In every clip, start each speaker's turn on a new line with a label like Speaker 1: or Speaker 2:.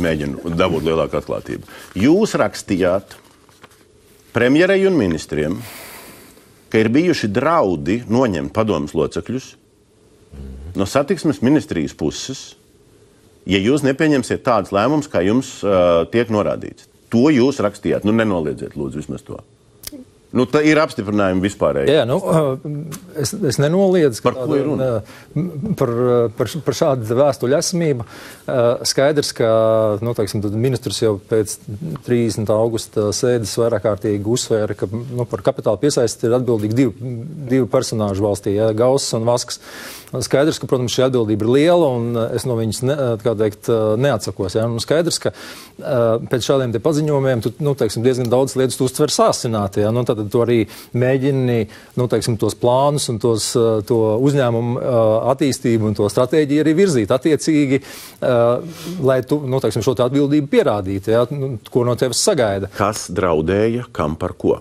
Speaker 1: mēģinu dabūt lielāku atklātību. Jūs rakstījāt premjerei un ministriem, ka ir bijuši draudi noņemt padomas locekļus no satiksmes ministrijas puses, ja jūs nepieņemsiet tādus lēmumus, kā jums tiek norādīts. To jūs rakstījāt. Nu, nenoliedziet, lūdzu, vismaz to. Nu, tā ir apstiprinājumi vispārēji.
Speaker 2: Jā, nu, es nenoliedzu.
Speaker 1: Par ko ir runa?
Speaker 2: Par šādu vēstuļu esamību. Skaidrs, ka, nu, teiksim, ministrs jau pēc 30. augusta sēdes vairāk kārtīgi uzsvēra, ka, nu, par kapitāla piesaisti ir atbildīgi divi personāži valstī, ja, Gauss un Vasks. Skaidrs, ka, protams, šī atbildība ir liela, un es no viņas, neatsakos. Ja? Un skaidrs, ka pēc šādiem te paziņojumiem tu, nu, teiksim, diezgan daudz lietas tu uztver sāsināti. Ja? Nu, tad tu arī mēģini, nu, teiksim, tos plānus un to uzņēmumu attīstību un to stratēģiju arī virzīt attiecīgi, lai tu, nu, teiksim, šo atbildību pierādītu, ja? Nu, ko no tevis sagaida.
Speaker 1: Kas draudēja, kam par ko?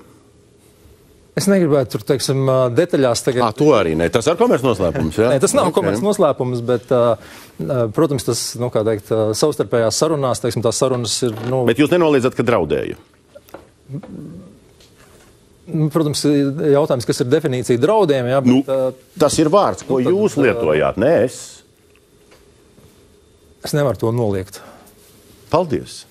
Speaker 2: Es negribētu tur, teiksim, detaļās tagad...
Speaker 1: To arī ne. Tas ir komercnoslēpums, jā?
Speaker 2: Nē, tas nav komercnoslēpums, bet, protams, tas, nu, kā teikt, savstarpējās sarunās, teiksim, tās sarunas ir, nu...
Speaker 1: Bet jūs nenoliedzat, ka draudēja?
Speaker 2: Protams, jautājums, kas ir definīcija draudiem, jā, bet...
Speaker 1: Nu, tas ir vārds, ko jūs lietojāt, ne es.
Speaker 2: Es nevaru to noliegt.
Speaker 1: Paldies!